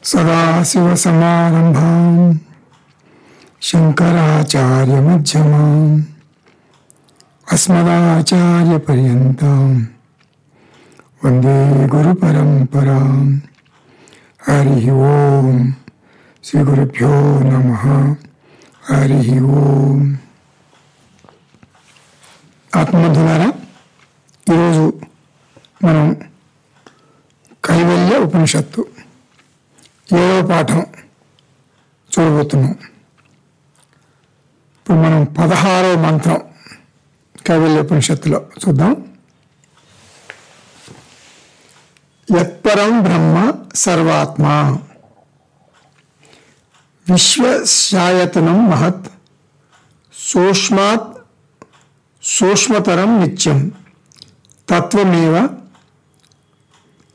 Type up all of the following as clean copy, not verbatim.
సదాశివసమారంభాం శంకరాచార్యమధ్యమాం అస్మదాచార్యపర్యంతం వందే గురుపరంపరాం. హరి ఓం. శ్రీ గురుభ్యో నమః. హరి ఓం. ఆత్మబంధులారా, ఈరోజు మనం కైవల్య ఉపనిషత్తు 7వ పాఠం చూడబోతున్నాం. ఇప్పుడు మనం 16వ మంత్రం కైవల్య ఉపనిషత్తులో చూద్దాం. యత్పరం బ్రహ్మ సర్వాత్మ విశ్వశాయతనం మహత్ సూక్ష్మాత్ సూక్ష్మతరం నిత్యం తత్వమేవ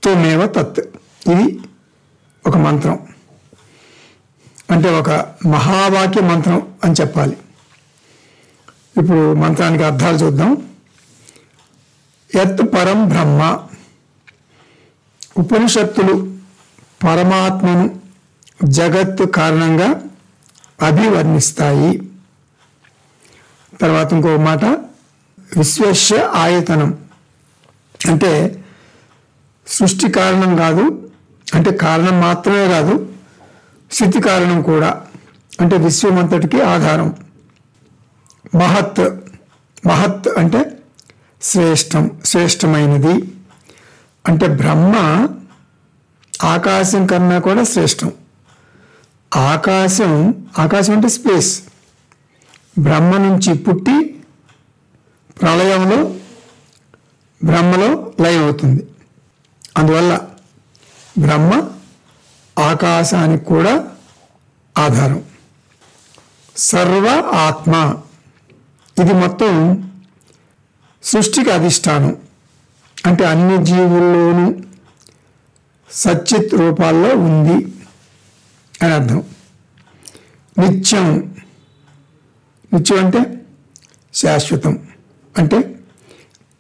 త్వమేవ తత్. ఇది ఒక మంత్రం, అంటే ఒక మహావాక్య మంత్రం అని చెప్పాలి. ఇప్పుడు మంత్రానికి అర్థాలు చూద్దాం. యత్ పరం బ్రహ్మ, ఉపనిషత్తులు పరమాత్మను జగత్తు కారణంగా అభివర్ణిస్తాయి. తర్వాత ఇంకో మాట, విశ్వస్య ఆయతనం, అంటే సృష్టి కారణం కాదు, అంటే కారణం మాత్రమే కాదు, స్థితి కారణం కూడా, అంటే విశ్వమంతటికి ఆధారం. మహత్, మహత్ అంటే శ్రేష్టం, శ్రేష్టమైనది. అంటే బ్రహ్మ ఆకాశం కన్నా కూడా శ్రేష్టం. ఆకాశం, ఆకాశం అంటే స్పేస్. బ్రహ్మ నుంచి పుట్టి ప్రళయంలో బ్రహ్మలో లయం అవుతుంది. అందువల్ల బ్రహ్మ ఆకాశానికి కూడా ఆధారం. సర్వ ఆత్మ, ఇది మొత్తం సృష్టికి అధిష్టానం, అంటే అన్ని జీవుల్లోనూ సచ్చిత్ రూపాల్లో ఉంది అని అర్థం. నిత్యం, నిత్యం అంటే శాశ్వతం, అంటే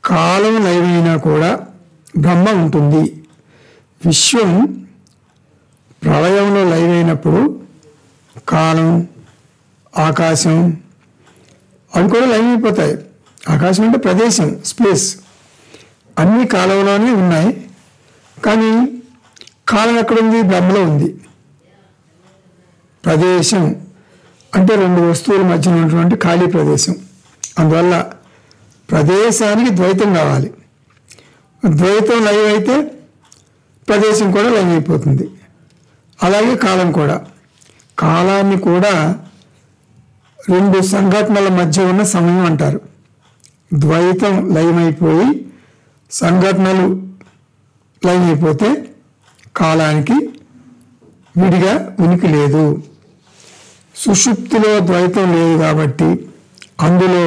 కాలం లయమైనా కూడా బ్రహ్మ ఉంటుంది. విశ్వం ప్రళయంలో లయమైనప్పుడు కాలం, ఆకాశం అవి కూడా లయమైపోతాయి. ఆకాశం అంటే ప్రదేశం, స్పేస్, అన్ని కాలంలోనే ఉన్నాయి. కానీ కాలం ఎక్కడుంది? బ్రహ్మలో ఉంది. ప్రదేశం అంటే రెండు వస్తువుల మధ్య ఉన్నటువంటి ఖాళీ ప్రదేశం. అందువల్ల ప్రదేశానికి ద్వైతం కావాలి. ద్వైతం లయం అయితే ప్రదేశం కూడా లయం అయిపోతుంది. అలాగే కాలం కూడా. కాలాన్ని కూడా రెండు సంఘటనల మధ్య ఉన్న సమయం అంటారు. ద్వైతం లయమైపోయి సంఘటనలు లయమైపోతే కాలానికి విడిగా ఉనికి లేదు. సుషుప్తిలో ద్వైతం లేదు కాబట్టి అందులో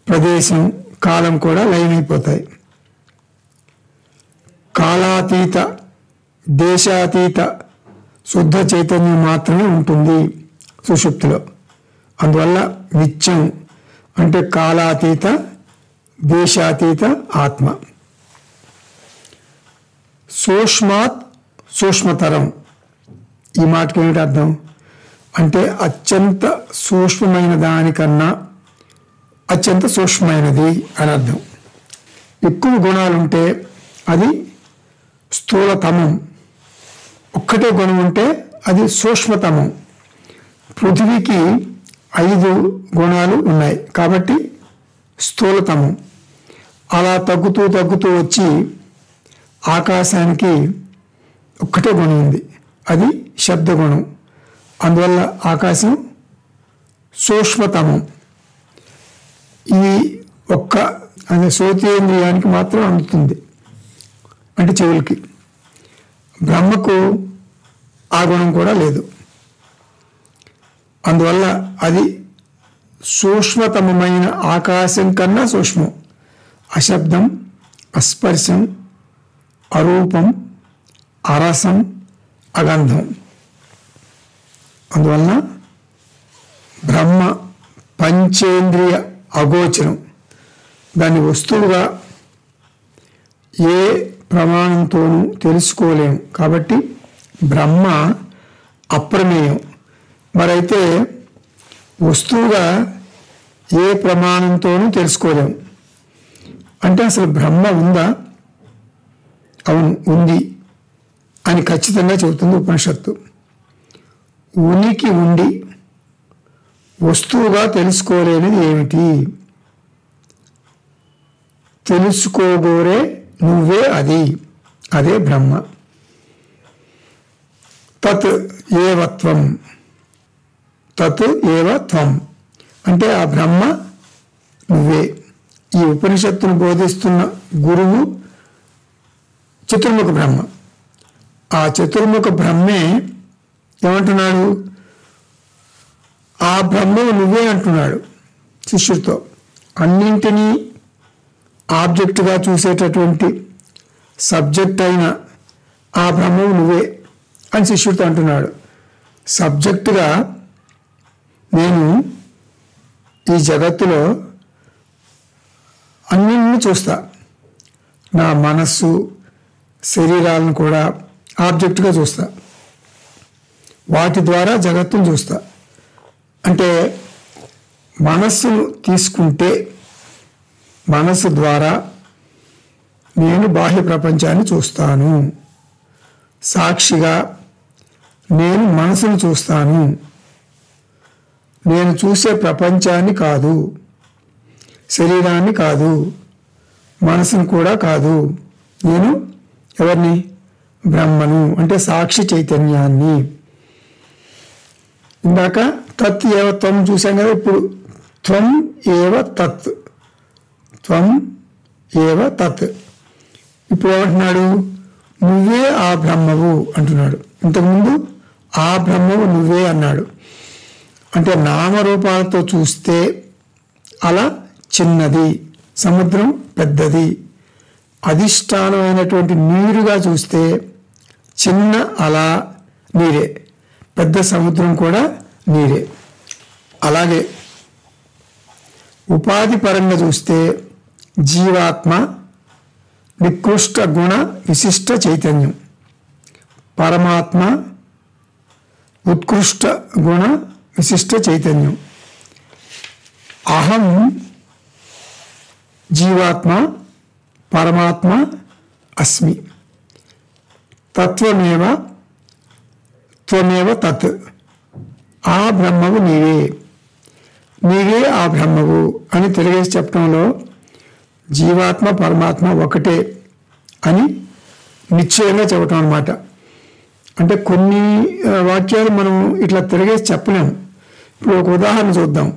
ప్రదేశం, కాలం కూడా లయమైపోతాయి. కాలాతీత, దేశాతీత శుద్ధ చైతన్యం మాత్రమే ఉంటుంది సుషుప్తిలో. అందువల్ల నిత్యం అంటే కాలాతీత, దేశాతీత ఆత్మ. సూక్ష్మాత్ సూక్ష్మతరం, ఈ మాటకి ఏమిటి అర్థం? అంటే అత్యంత సూక్ష్మమైన దానికన్నా అత్యంత సూక్ష్మమైనది అని అర్థం. ఎక్కువ గుణాలుంటే అది స్థూలతమం, ఒక్కటే గుణం ఉంటే అది సూక్ష్మతమం. పృథివీకి 5 గుణాలు ఉన్నాయి కాబట్టి స్థూలతమం. అలా తగ్గుతూ తగ్గుతూ వచ్చి ఆకాశానికి ఒక్కటే గుణం ఉంది, అది శబ్దగుణం. అందువల్ల ఆకాశం సూక్ష్మతమం. ఇది ఒక్క అదే శ్రోతేంద్రియానికి మాత్రం అందుతుంది, అంటే చెవులకి. బ్రహ్మకు ఆ గుణం కూడా లేదు. అందువల్ల అది సూక్ష్మతమైన ఆకాశం కన్నా సూక్ష్మం. అశబ్దం, అస్పర్శం, అరూపం, అరసం, అగంధం. అందువలన బ్రహ్మ పంచేంద్రియ అగోచరం, దాన్ని వస్తువుగా ఏ ప్రమాణంతోనూ తెలుసుకోలేము. కాబట్టి బ్రహ్మ అప్రమేయం. మరైతే వస్తువుగా ఏ ప్రమాణంతోనూ తెలుసుకోలేము. అంటే అసలు బ్రహ్మ ఉందా? అవును, ఉంది అని ఖచ్చితంగా చెబుతుంది ఉపనిషత్తు. ఉనికి ఉండి వస్తువుగా తెలుసుకోలేనిది ఏమిటి? తెలుసుకోగోరే నువ్వే అది, అదే బ్రహ్మ. తత్ ఏవ త్వం, తత్ ఏవ త్వం అంటే ఆ బ్రహ్మ నువ్వే. ఈ ఉపనిషత్తును బోధిస్తున్న గురువు చతుర్ముఖ బ్రహ్మ. ఆ చతుర్ముఖ బ్రహ్మే ఏమంటున్నాడు? ఆ బ్రహ్మవు నువ్వే అంటున్నాడు శిష్యుడితో. అన్నింటినీ ఆబ్జెక్టుగా చూసేటటువంటి సబ్జెక్ట్ అయిన ఆ బ్రహ్మవు నువ్వే అని శిష్యుడితో అంటున్నాడు. సబ్జెక్టుగా నేను ఈ జగత్తులో అన్నింటినీ చూస్తా. నా మనస్సు, శరీరాలను కూడా ఆబ్జెక్టుగా చూస్తా. వాటి ద్వారా జగత్తును చూస్తా. అంటే మనస్సును తీసుకుంటే మనస్సు ద్వారా నేను బాహ్య ప్రపంచాన్ని చూస్తాను. సాక్షిగా నేను మనసును చూస్తాను. నేను చూసే ప్రపంచాన్ని కాదు, శరీరాన్ని కాదు, మనసును కూడా కాదు. నేను ఎవరిని? బ్రహ్మను, అంటే సాక్షి చైతన్యాన్ని. ఇందాక తత్ ఏవ త్వం చూసాం కదా, ఇప్పుడు త్వం ఏవ తత్, త్వం ఏవ తత్. ఇప్పుడు ఏమంటున్నాడు? నువ్వే ఆ బ్రహ్మవు అంటున్నాడు. ఇంతకుముందు ఆ బ్రహ్మవు నువ్వే అన్నాడు. అంటే నామరూపాలతో చూస్తే అలా చిన్నది, సముద్రం పెద్దది. అధిష్టానమైనటువంటి నీరుగా చూస్తే చిన్న అలా నీరే, పెద్ద సముద్రం కూడా నీరే. అలాగే ఉపాధి పరంగా చూస్తే జీవాత్మ నికృష్ట గుణ విశిష్ట చైతన్యం, పరమాత్మ ఉత్కృష్ట గుణ విశిష్ట చైతన్యం. అహం జీవాత్మ, పరమాత్మ అస్మి. తత్వమేవ త్వమేవ తత్. ఆ బ్రహ్మవు నీవే, నీవే ఆ బ్రహ్మవు అని తెలియజేసి చెప్పడంలో జీవాత్మ పరమాత్మ ఒకటే అని నిశ్చయంగా చెప్పటం అన్నమాట. అంటే కొన్ని వాక్యాలు మనం ఇట్లా తిరిగేసి చెప్పలేము. ఇప్పుడు ఒక ఉదాహరణ చూద్దాం.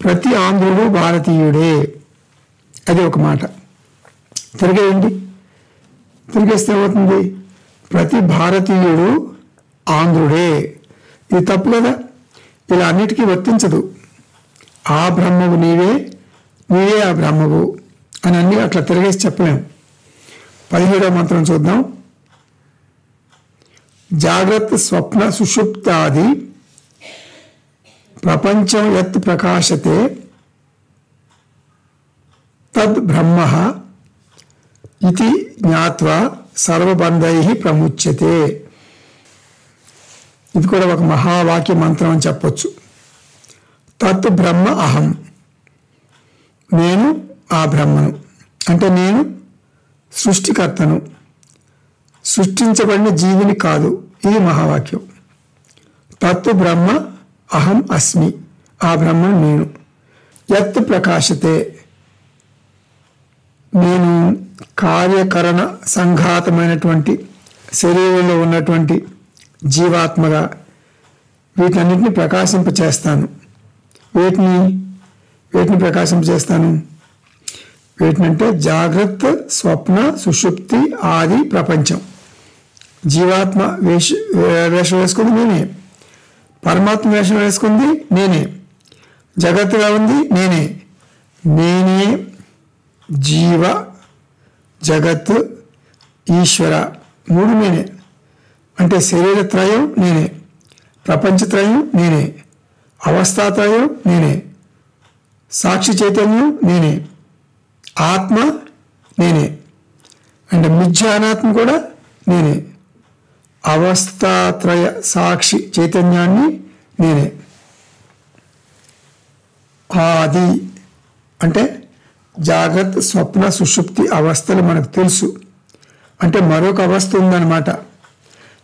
ప్రతి ఆంధ్రుడు భారతీయుడే, అది ఒక మాట. తిరిగేయండి, తిరిగేస్తే ఏమవుతుంది? ప్రతి భారతీయుడు ఆంధ్రుడే. ఇది తప్పు కదా. ఇలా అన్నిటికీ వర్తించదు. ఆ బ్రహ్మవు నీవే, నీవే ఆ బ్రహ్మవు అని అన్నీ అట్లా తిరిగేసి చెప్పలేము. 17వ మంత్రం చూద్దాం. జాగ్రత్త స్వప్న సుషుప్తాది ప్రపంచం యత్ ప్రకాశతే తద్ బ్రహ్మ ఇతి జ్ఞాత్వా సర్వబంధై ప్రముచ్యతే. ఇది కూడా ఒక మహావాక్య మంత్రం అని చెప్పొచ్చు. తత్ బ్రహ్మ అహం, నేను ఆ బ్రహ్మను. అంటే నేను సృష్టికర్తను, సృష్టించబడిన జీవిని కాదు. ఇది మహావాక్యం. తత్ బ్రహ్మ అహం అస్మి, ఆ బ్రహ్మను నేను. యత్ ప్రకాశతే, నేను కార్యకరణ సంఘాతమైనటువంటి శరీరంలో ఉన్నటువంటి జీవాత్మగా వీటన్నిటిని ప్రకాశింపచేస్తాను. వేటిని ప్రకాశింపచేస్తాను? వేటినంటే జాగ్రత్త స్వప్న సుషుప్తి ఆది ప్రపంచం. జీవాత్మ వేషం వేసుకుంది నేనే, పరమాత్మ వేషం వేసుకుంది నేనే, జగత్తుగా ఉంది నేనే. నేనే జీవ, జగత్, ఈశ్వర, మూడు నేనే. అంటే శరీరత్రయం నేనే, ప్రపంచత్రయం నేనే, అవస్థాత్రయం నేనే, సాక్షి చైతన్యం నేనే, ఆత్మ నేనే, అంటే మిథ్యానాత్మ కూడా నేనే. అవస్థాత్రయ సాక్షి చైతన్యాన్ని నేనే. ఆది అంటే జాగ్రత్త, స్వప్న, సుషుప్తి అవస్థలు మనకు తెలుసు. అంటే మరొక అవస్థ ఉందన్నమాట.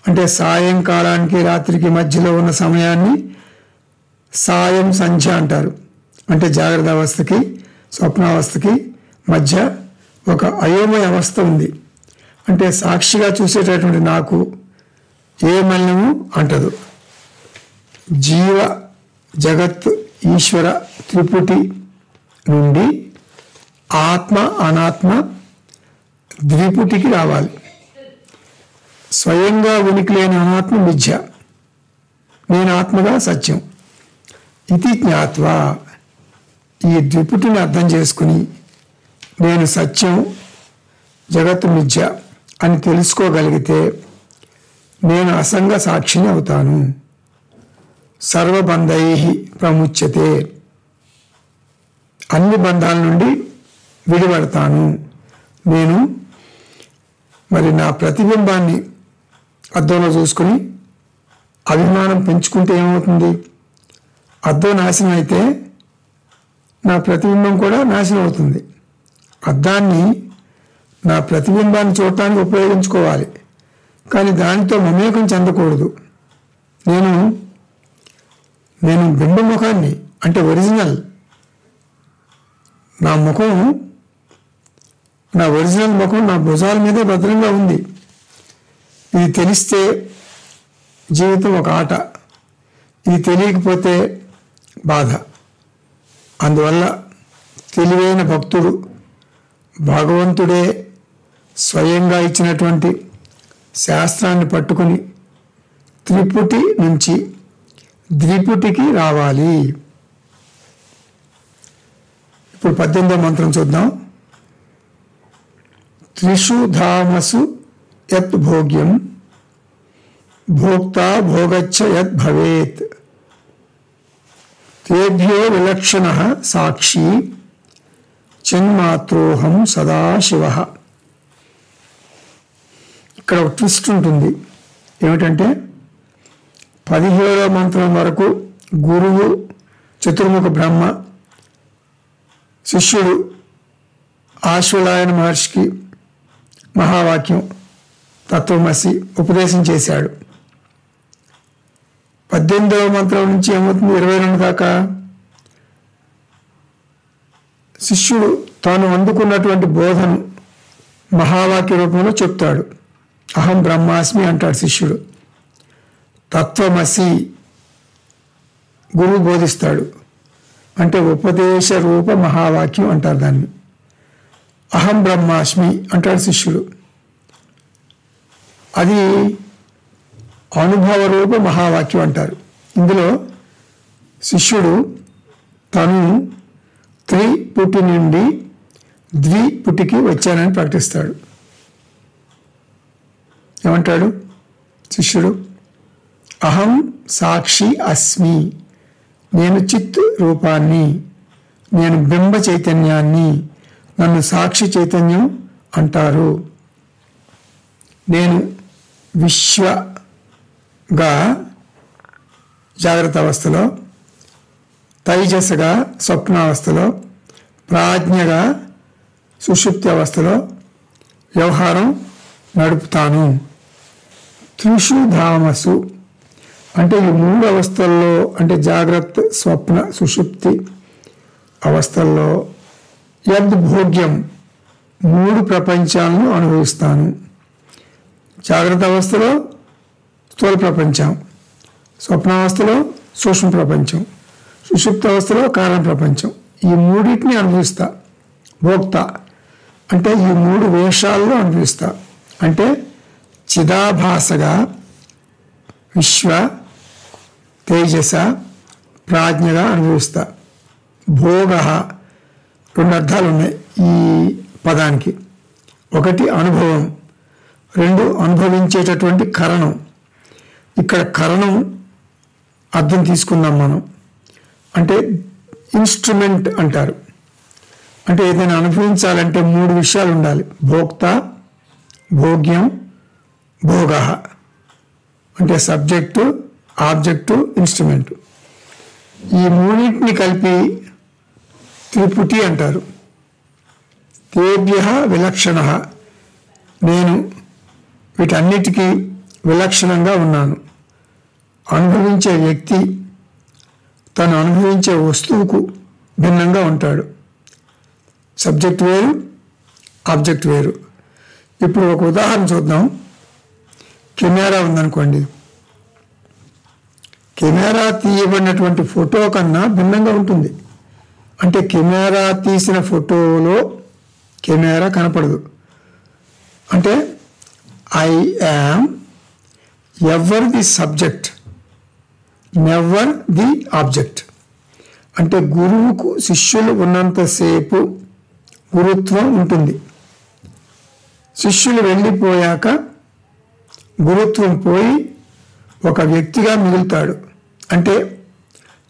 అంటే సాయంకాలానికి రాత్రికి మధ్యలో ఉన్న సమయాన్ని సాయం సంధ్య అంటారు. అంటే జాగ్రత్త అవస్థకి స్వప్నావస్థకి మధ్య ఒక అయోమయ అవస్థ ఉంది. అంటే సాక్షిగా చూసేటటువంటి నాకు ఏ మలినము అంటదు. జీవ జగత్ ఈశ్వర త్రిపుటి నుండి ఆత్మ అనాత్మ ద్విపుటికి రావాలి. స్వయంగా ఉనికి లేని అనాత్మ మిథ్య, నేను ఆత్మగా సత్యం. ఇది జ్ఞాత్వా, ఈ ద్విపుటిని అర్థం చేసుకుని నేను సత్యం జగత్తు మిథ్య అని తెలుసుకోగలిగితే నేను అసంగ సాక్షిని అవుతాను. సర్వబంధై ప్రముచ్యతే, అన్ని బంధాల నుండి విడిపడతాను. నేను మరి నా ప్రతిబింబాన్ని అద్దంలో చూసుకొని అభిమానం పెంచుకుంటే ఏమవుతుంది? అద్దం నాశనం అయితే నా ప్రతిబింబం కూడా నాశనం అవుతుంది. అద్దాన్ని నా ప్రతిబింబాన్ని చూడటానికి ఉపయోగించుకోవాలి, కానీ దానితో మమేకం చెందకూడదు. నేను బింబముఖాన్ని, అంటే ఒరిజినల్. నా ఒరిజినల్ ముఖం నా భుజాల మీదే భద్రంగా ఉంది. ఇది తెలిస్తే జీవితం ఒక ఆట, ఇది తెలియకపోతే బాధ. అందువల్ల తెలివైన భక్తుడు భగవంతుడే స్వయంగా ఇచ్చినటువంటి శాస్త్రాన్ని పట్టుకుని త్రిపుటి నుంచి ద్విపుటికి రావాలి. ఇప్పుడు 18వ మంత్రం చూద్దాం. త్రిషు ధామసు యత్ భోగ్యం భోక్తా భోగచ్చ యత్ భవేత్ తేభ్యో విలక్షణ సాక్షి చిన్మాత్రోహం సదాశివ. ఇక్కడ ఒక ట్విస్ట్ ఉంటుంది. ఏమిటంటే 17వ మంత్రం వరకు గురువు చతుర్ముఖ బ్రహ్మ శిష్యుడు ఆశ్వలాయన మహర్షికి మహావాక్యం తత్వమసి ఉపదేశం చేశాడు. 18వ మంత్రం నుంచి ఏమవుతుంది? 22 దాకా శిష్యుడు తాను అందుకున్నటువంటి బోధను మహావాక్య రూపంలో చెప్తాడు. అహం బ్రహ్మాస్మి అంటాడు శిష్యుడు. తత్వమసి గురువు బోధిస్తాడు. అంటే ఉపదేశ రూప మహావాక్యం అంటారు దాన్ని. అహం బ్రహ్మాస్మి అంటాడు శిష్యుడు. అది అనుభవ రూప మహావాక్యం అంటారు. ఇందులో శిష్యుడు తను త్రిపుటి నుండి ద్విపుటికి వచ్చానని ప్రకటిస్తాడు. ఏమంటాడు శిష్యుడు? అహం సాక్షి అస్మి, నేను చిత్ రూపాన్ని, నేను బింబ చైతన్యాన్ని, నన్ను సాక్షి చైతన్యం అంటారు. నేను విశ్వగా జాగ్రత్త అవస్థలో, తైజసగా స్వప్నావస్థలో, ప్రాజ్ఞగా సుషుప్తి అవస్థలో వ్యవహారం నడుపుతాను. త్రిషు ధామసు అంటే ఈ 3 అవస్థల్లో, అంటే జాగ్రత్త స్వప్న సుషుప్తి అవస్థల్లో యద్భోగ్యం 3 ప్రపంచాలను అనుభవిస్తాను. జాగ్రత్త అవస్థలో స్థూల ప్రపంచం, స్వప్నావస్థలో సూక్ష్మ ప్రపంచం, సుషుప్త అవస్థలో కారణ ప్రపంచం. ఈ 3టిని అనుభవిస్తా. భోక్త అంటే ఈ 3 వేషాల్లో అనుభవిస్తా. అంటే చిదాభాసగా విశ్వ తేజస ప్రాజ్ఞగా అనుభవిస్తా. భోగ 2 అర్థాలు ఉన్నాయి ఈ పదానికి. ఒకటి అనుభవం, 2 అనుభవించేటటువంటి కరణం. ఇక్కడ కరణం అర్థం తీసుకుందాం మనం. అంటే ఇన్స్ట్రుమెంట్ అంటారు. అంటే ఏదైనా అనుభవించాలంటే 3 విషయాలు ఉండాలి. భోక్త, భోగ్యం, భోగ. అంటే సబ్జెక్టు, ఆబ్జెక్టు, ఇన్స్ట్రుమెంటు. ఈ మూడింటిని కలిపి త్రిపుటి అంటారు. తేభ్య విలక్షణ, నేను వీటన్నిటికీ విలక్షణంగా ఉన్నాను. అనుభవించే వ్యక్తి తను అనుభవించే వస్తువుకు భిన్నంగా ఉంటాడు. సబ్జెక్ట్ వేరు, ఆబ్జెక్ట్ వేరు. ఇప్పుడు ఒక ఉదాహరణ చూద్దాం. కెమెరా ఉందనుకోండి. కెమెరా తీయబడినటువంటి ఫోటో కన్నా భిన్నంగా ఉంటుంది. అంటే కెమెరా తీసిన ఫోటోలో కెమెరా కనపడదు. అంటే I am ever the subject, never the object. అంటే గురువుకు శిష్యులు ఉన్నంతసేపు గురుత్వం ఉంటుంది. శిష్యులు వెళ్ళిపోయాక గురుత్వం పోయి ఒక వ్యక్తిగా మిగులుతాడు. అంటే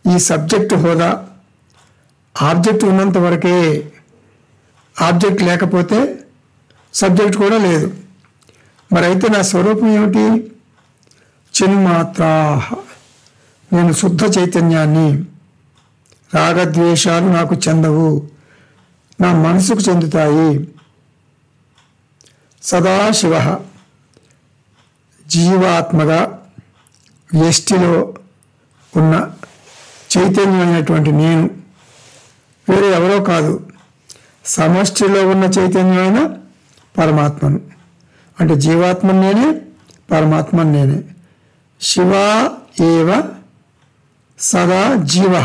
ఈ సబ్జెక్టు హోదా ఆబ్జెక్ట్ ఉన్నంత వరకే. ఆబ్జెక్ట్ లేకపోతే సబ్జెక్ట్ కూడా లేదు. మరి అయితే నా స్వరూపం ఏమిటి? చిన్మాత్రా, నేను శుద్ధ చైతన్యాన్ని. రాగద్వేషాలు నాకు చెందవు, నా మనసుకు చెందుతాయి. సదాశివ, జీవాత్మగా వ్యష్టిలో ఉన్న చైతన్యమైనటువంటి నేను, వేరే ఎవరో కాదు, సమష్టిలో ఉన్న చైతన్యమైన పరమాత్మను. అంటే జీవాత్మను నేనే, పరమాత్మను నేనే. శివ ఏవ సదా జీవ,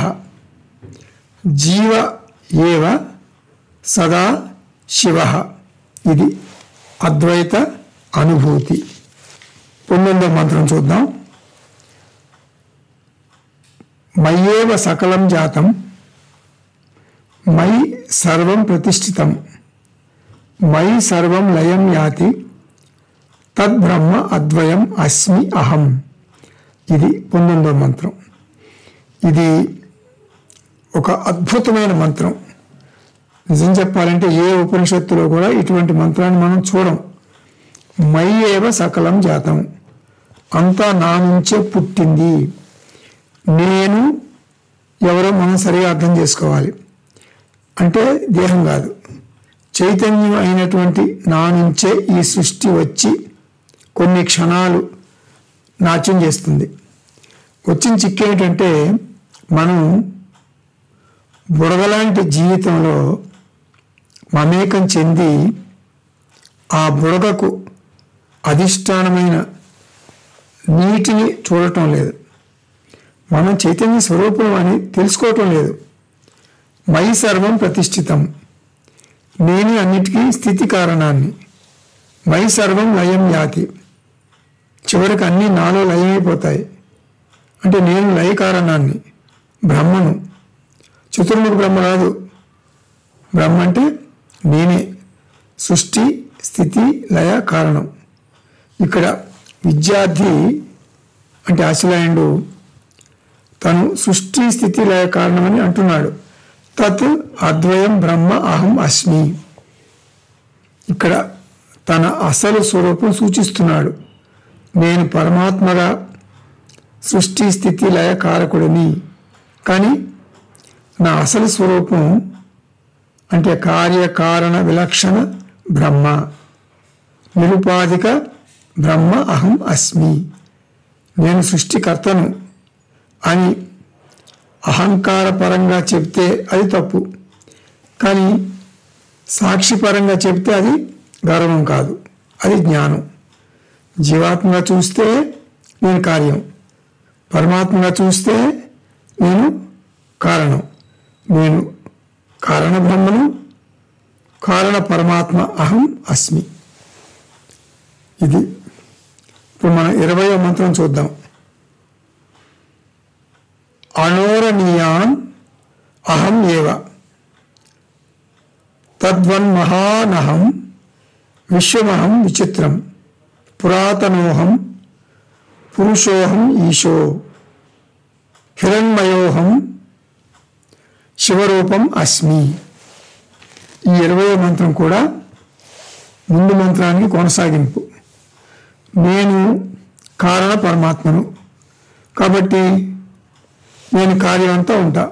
జీవ ఏవ సదా శివ. ఇది అద్వైత అనుభూతి. 9వ మంత్రం చూద్దాం. మయ్యేవ సకలం జాతం, మయి సర్వం ప్రతిష్ఠితం, మయి సర్వం లయం యాతి, తద్బ్రహ్మ అద్వయం అస్మి అహం. ఇది 19వ మంత్రం. ఇది ఒక అద్భుతమైన మంత్రం. నిజం చెప్పాలంటే ఏ ఉపనిషత్తులో కూడా ఇటువంటి మంత్రాన్ని మనం చూడం. మయి ఏవ సకలం జాతం, అంతా నా నుంచే పుట్టింది. నేను ఎవరో మనం సరిగా అర్థం చేసుకోవాలి. అంటే దేహం కాదు, చైతన్యం అయినటువంటి నా నుంచే ఈ సృష్టి వచ్చి కొన్ని క్షణాలు నాట్యం చేస్తుంది. వచ్చిన చిక్కేమిటంటే మనం బుడగలాంటి జీవితంలో మమేకం చెంది ఆ బుడగకు అధిష్టానమైన నీటిని చూడటం లేదు. మనం చైతన్య స్వరూపం అని తెలుసుకోవటం లేదు. మయి సర్వం ప్రతిష్ఠితం, నేనే అన్నిటికీ స్థితి కారణాన్ని. మయి సర్వం లయం యాతి, చివరికి అన్నీ నాలో లయమైపోతాయి. అంటే నేను లయ కారణాన్ని, బ్రహ్మను. చతుర్ముఖ బ్రహ్మ కాదు, బ్రహ్మ అంటే నేనే. సృష్టి, స్థితి, లయ కారణం. ఇక్కడ విద్యార్థి అంటే ఆశలాయుడు తను సృష్టి, స్థితి, లయ కారణమని అంటున్నాడు. తత్ అద్వయం బ్రహ్మ అహం అస్మి. ఇక్కడ తన అసలు స్వరూపం సూచిస్తున్నాడు. నేను పరమాత్మగా సృష్టి, స్థితి, లయ కారకుడిని. కానీ నా అసలు స్వరూపం అంటే కార్యకారణ విలక్షణ బ్రహ్మ, నిరుపాధిక బ్రహ్మ అహం అస్మి. నేను సృష్టికర్తను అని అహంకారపరంగా చెప్తే అది తప్పు. కానీ సాక్షిపరంగా చెప్తే అది గర్వం కాదు, అది జ్ఞానం. జీవాత్మగా చూస్తే నేను కార్యం, పరమాత్మగా చూస్తే నేను కారణం. నేను కారణ బ్రహ్మను, కారణ పరమాత్మ అహం అస్మి. ఇది ఇప్పుడు మనం 20వ మంత్రం చూద్దాం. అనోరణీయాన్ అహం ఏవ తద్వన్మహానహం విశ్వమహం విచిత్రం పురాతనోహం పురుషోహం ఈశో హిరణ్మయోహం శివరూపం అస్మి. ఈ 20వ మంత్రం కూడా ముందు మంత్రానికి కొనసాగింపు. నేను కారణ పరమాత్మను. కాబట్టి నేను కార్యం అంతా ఉంటా,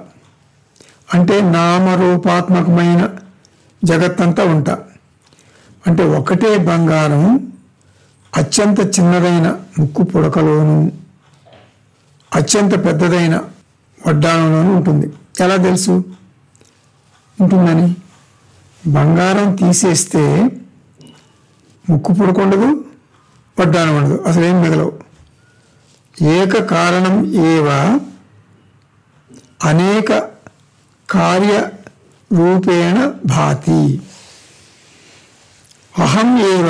అంటే నామరూపాత్మకమైన జగత్తంతా ఉంటా. అంటే ఒకటే బంగారం అత్యంత చిన్నదైన ముక్కు పుడకలోను, అత్యంత పెద్దదైన వడ్డాణంలోనూ ఉంటుంది. ఎలా తెలుసు ఉంటుందని? బంగారం తీసేస్తే ముక్కు పుడక ఉండదు, వడ్డాణం ఉండదు, అసలు ఏం మిగలవు. ఏక కారణం ఏవ అనేక కార్య రూపేణ భాతి. అహం ఏవ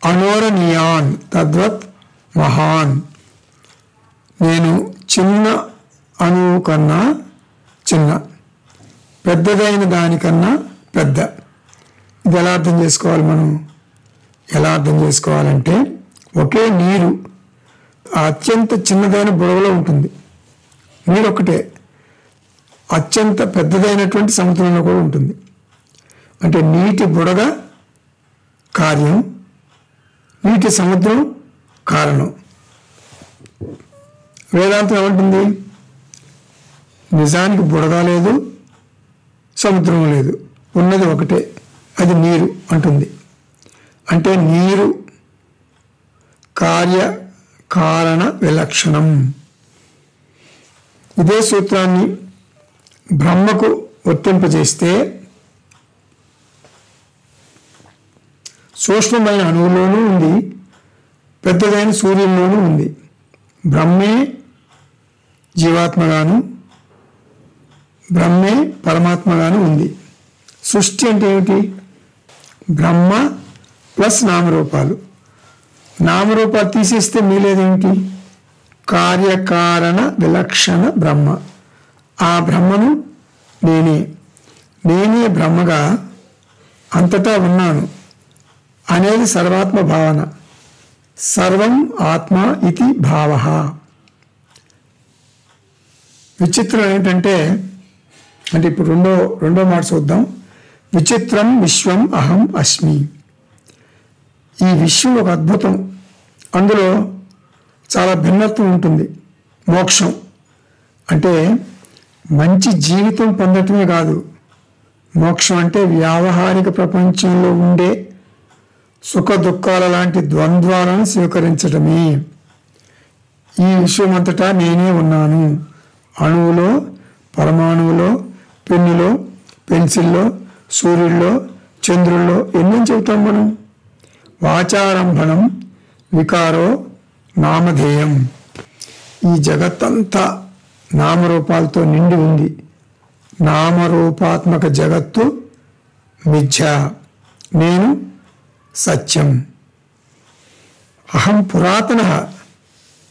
అనోరణీయాన్ తద్వత్ మహాన్. నేను చిన్న అణువు కన్నా చిన్న, పెద్దదైన దానికన్నా పెద్ద. ఇది ఎలా అర్థం చేసుకోవాలి మనం? ఎలా అర్థం చేసుకోవాలంటే, ఒకే నీరు అత్యంత చిన్నదైన బుడగలో ఉంటుంది. నీరు ఒక్కటే అత్యంత పెద్దదైనటువంటి సముద్రంలో కూడా ఉంటుంది. అంటే నీటి బుడగ కార్యం, నీటి సముద్రం కారణం. వేదాంతం ఏమంటుంది? నిజానికి బుడగ లేదు, సముద్రం లేదు, ఉన్నది ఒకటే, అది నీరు అంటుంది. అంటే నీరు కార్య కారణ విలక్షణం. ఇదే సూత్రాన్ని బ్రహ్మకు వర్తింపజేస్తే సూక్ష్మమైన అణువులోనూ ఉంది, పెద్దదైన సూర్యుల్లోనూ ఉంది. బ్రహ్మే జీవాత్మగాను, బ్రహ్మే పరమాత్మగాను ఉంది. సృష్టి అంటే ఏమిటి? బ్రహ్మ ప్లస్ నామరూపాలు. నామరూపాలు తీసేస్తే మిగిలేదేమిటి? కార్యకారణ విలక్షణ బ్రహ్మ. ఆ బ్రహ్మను నేనే, నేనే బ్రహ్మగా అంతటా ఉన్నాను అనేది సర్వాత్మ భావన. సర్వం ఆత్మ ఇది భావ. విచిత్రం ఏంటంటే, అంటే ఇప్పుడు రెండో మాట చూద్దాం. విచిత్రం విశ్వం అహం అస్మి. ఈ విశ్వం ఒక అద్భుతం. అందులో చాలా భిన్నత్వం ఉంటుంది. మోక్షం అంటే మంచి జీవితం పొందటమే కాదు, మోక్షం అంటే వ్యావహారిక ప్రపంచంలో ఉండే సుఖ దుఃఖాల లాంటి ద్వంద్వాలను స్వీకరించటమే. ఈ విశ్వమంతటా నేనే ఉన్నాను. అణువులో, పరమాణువులో, పెన్నులో, పెన్సిల్లో, సూర్యుల్లో, చంద్రుల్లో ఎన్నో చెబుతాం మనం. వాచారంభణం వికారో నామధేయం. ఈ జగత్తంతా నామరూపాలతో నిండి ఉంది. నామరూపాత్మక జగత్తు మిథ్య, నేను సత్యం. అహం పురాతన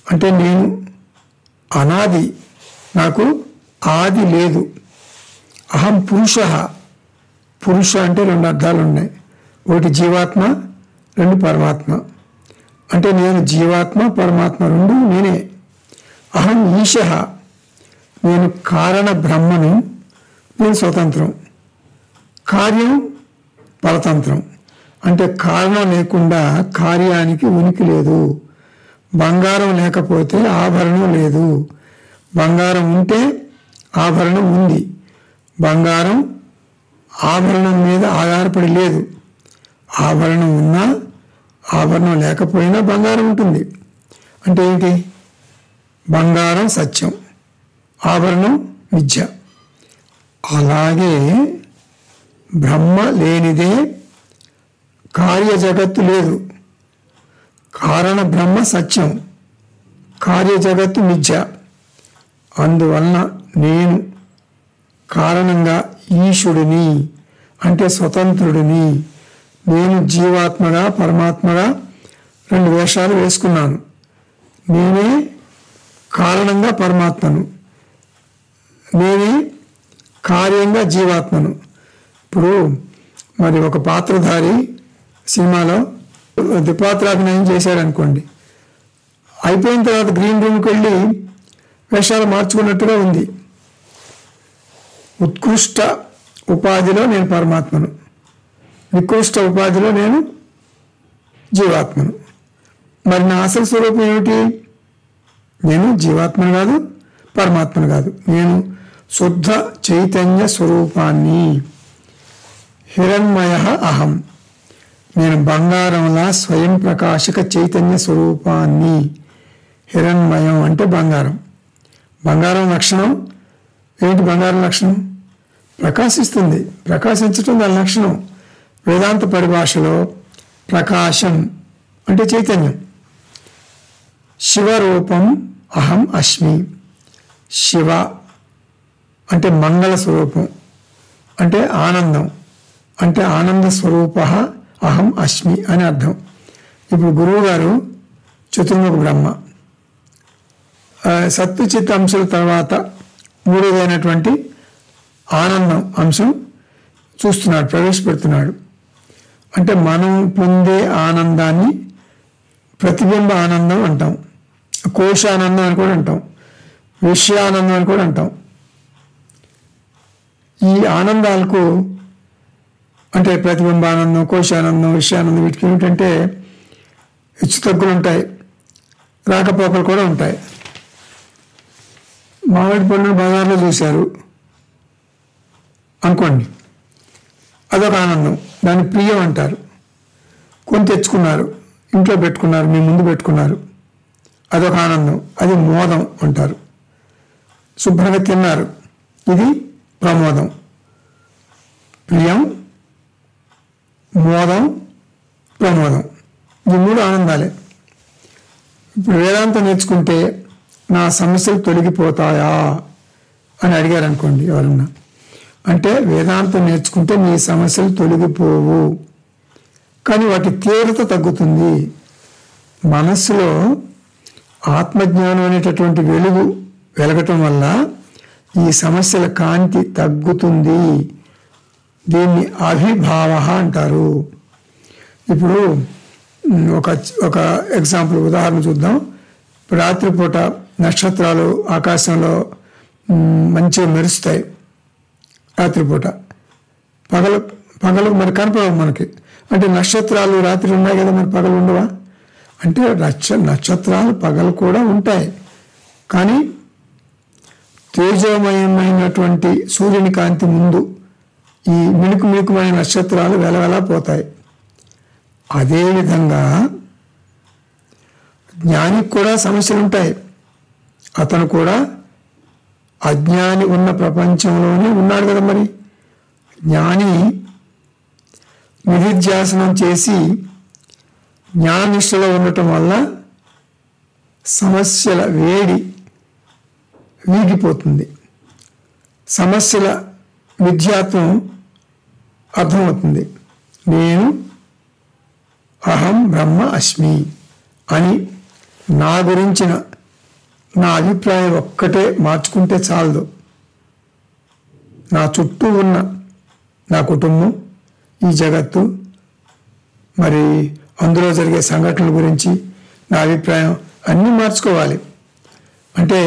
అంటే నేను అనాది, నాకు ఆది లేదు. అహం పురుష. పురుష అంటే రెండు అర్థాలు ఉన్నాయి. ఒకటి జీవాత్మ, రెండు పరమాత్మ. అంటే నేను జీవాత్మ, పరమాత్మ రెండు నేనే. అహం ఈశ. నేను కారణ బ్రహ్మను, నేను స్వతంత్రం. కార్యం పరతంత్రం. అంటే కారణం లేకుండా కార్యానికి ఉనికి లేదు. బంగారం లేకపోతే ఆభరణం లేదు, బంగారం ఉంటే ఆభరణం ఉంది. బంగారం ఆభరణం మీద ఆధారపడి లేదు. ఆభరణం ఉన్నా ఆభరణం లేకపోయినా బంగారం ఉంటుంది. అంటే ఏంటి? బంగారం సత్యం, ఆభరణం మిథ్య. అలాగే బ్రహ్మ లేనిదే కార్య జగత్తు లేదు. కారణ బ్రహ్మ సత్యం, కార్య జగత్తు మిథ్య. అందువలన నేను కారణంగా ఈశుడిని అంటే స్వతంత్రుడిని. నేను జీవాత్మగా, పరమాత్మగా రెండు వేషాలు వేసుకున్నాను. నేనే కారణంగా పరమాత్మను, నేనే కార్యంగా జీవాత్మను. ఇప్పుడు మరి ఒక పాత్రధారి సినిమాలో ద్విపాత్రాభినయం చేశాడనుకోండి, అయిపోయిన తర్వాత గ్రీన్ రూమ్కి వెళ్ళి వేషాలు మార్చుకున్నట్టుగా ఉంది. ఉత్కృష్ట ఉపాధిలో నేను పరమాత్మను, నికృష్ట ఉపాధిలో నేను జీవాత్మను. మరి నా అసలు స్వరూపం ఏమిటి? నేను జీవాత్మను కాదు, పరమాత్మను కాదు. నేను శుద్ధ చైతన్య స్వరూపాన్ని. హిరణ్మయ అహం. నేను బంగారంలా స్వయం ప్రకాశక చైతన్య స్వరూపాన్ని. హిరణ్మయం అంటే బంగారం. బంగారం లక్షణం ఏంటి? బంగారం లక్షణం ప్రకాశిస్తుంది. ప్రకాశించటం దాని లక్షణం. వేదాంత పరిభాషలో ప్రకాశం అంటే చైతన్యం. శివరూపం అహం అస్మి. శివ అంటే మంగళ స్వరూపం, అంటే ఆనందం, అంటే ఆనంద స్వరూప అహం అస్మి అని అర్థం. ఇప్పుడు గురువు గారు చతుర్ముఖ బ్రహ్మ, సత్తుచిత్ అంశాల తర్వాత మూడోదైనటువంటి ఆనందం అంశం చూస్తున్నాడు, ప్రవేశపెడుతున్నాడు. అంటే మనం పొందే ఆనందాన్ని ప్రతిబింబ ఆనందం అంటాం, కోశానందం అని కూడా అంటాం, విషయానందం అని కూడా అంటాం. ఈ ఆనందాలకు అంటే ప్రతిబింబానందం, కోశానందం, విషయానందం, వీటికి ఏమిటంటే హెచ్చు తగ్గులు ఉంటాయి, రాకపోకలు కూడా ఉంటాయి. మామిడి పండును బజార్లో చూశారు అనుకోండి, అదొక ఆనందం, దాన్ని ప్రియం అంటారు. కొని తెచ్చుకున్నారు, ఇంట్లో పెట్టుకున్నారు, మీ ముందు పెట్టుకున్నారు, అదొక ఆనందం, అది మోదం అంటారు. శుభ్రంగా తిన్నారు, ఇది ప్రమోదం. ప్రియం, మోదం, ప్రమోదం, ఈ మూడు ఆనందాలే. ఇప్పుడు వేదాంతం నేర్చుకుంటే నా సమస్యలు తొలగిపోతాయా అని అడిగారు అనుకోండి ఎవరన్నా, అంటే వేదాంతం నేర్చుకుంటే నీ సమస్యలు తొలగిపోవు, కానీ వాటి తీవ్రత తగ్గుతుంది. మనస్సులో ఆత్మజ్ఞానం అనేటటువంటి వెలుగు వెలగటం వల్ల ఈ సమస్యల కాంతి తగ్గుతుంది. దీన్ని అభిభావ అంటారు. ఇప్పుడు ఒక ఎగ్జాంపుల్, ఉదాహరణ చూద్దాం. రాత్రిపూట నక్షత్రాలు ఆకాశంలో మంచిగా మెరుస్తాయి రాత్రిపూట. పగలు మరి కనపడవు మనకి. అంటే నక్షత్రాలు రాత్రి ఉన్నాయి కదా, మరి పగలు ఉండవా? అంటే నక్షత్రాలు పగలు కూడా ఉంటాయి, కానీ తేజోమయమైనటువంటి సూర్యుని కాంతి ముందు ఈ మిణుకుమైన నక్షత్రాలు వెలవెలా పోతాయి. అదేవిధంగా జ్ఞానికి కూడా సమస్యలు ఉంటాయి. అతను కూడా అజ్ఞాని ఉన్న ప్రపంచంలోనే ఉన్నాడు కదా. మరి జ్ఞాని నిధిధ్యాసనం చేసి జ్ఞాననిష్టలో ఉండటం వల్ల సమస్యల వేడి వీగిపోతుంది, సమస్యల విద్యాత్వం అర్థమవుతుంది. నేను అహం బ్రహ్మ అస్మి అని నా గురించిన నా అభిప్రాయం ఒక్కటే మార్చుకుంటే చాలదు. నా చుట్టూ ఉన్న నా కుటుంబం, ఈ జగత్తు, మరి అందులో జరిగే సంఘటనల గురించి నా అభిప్రాయం అన్నీ మార్చుకోవాలి. అంటే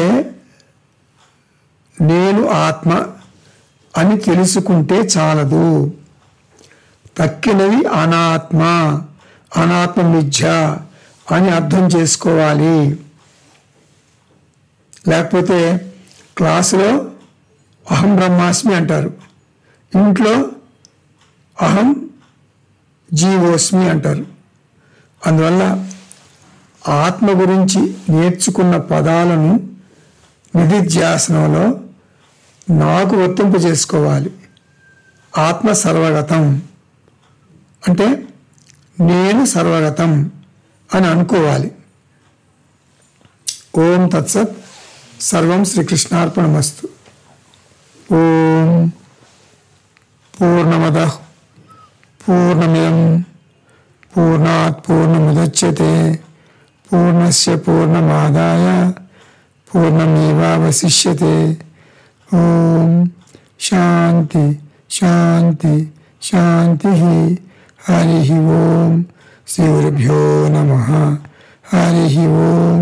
నేను ఆత్మ అని తెలుసుకుంటే చాలదు. తక్కినవి అనాత్మ, అనాత్మ మిథ్య అని అర్థం చేసుకోవాలి. లేకపోతే క్లాసులో అహం బ్రహ్మాస్మి అంటారు, ఇంట్లో అహం జీవోస్మి అంటారు. అందువల్ల ఆత్మ గురించి నేర్చుకున్న పదాలను నిధిధ్యాసనంలో నాకు వర్తింప చేసుకోవాలి. ఆత్మ సర్వగతం అంటే నేను సర్వగతం అని అనుకోవాలి. ఓం తత్సత్. సర్వం శ్రీకృష్ణార్పణమస్తు. ఓం పూర్ణమదః పూర్ణమిదం పూర్ణాత్ పూర్ణముదచ్యతే పూర్ణస్య పూర్ణమాదాయ పూర్ణమేవావశిష్యతే. ఓం శాంతి శాంతి శాంతి. హరి ఓం. శ్రీ గురుభ్యో నమః. హరి ఓం.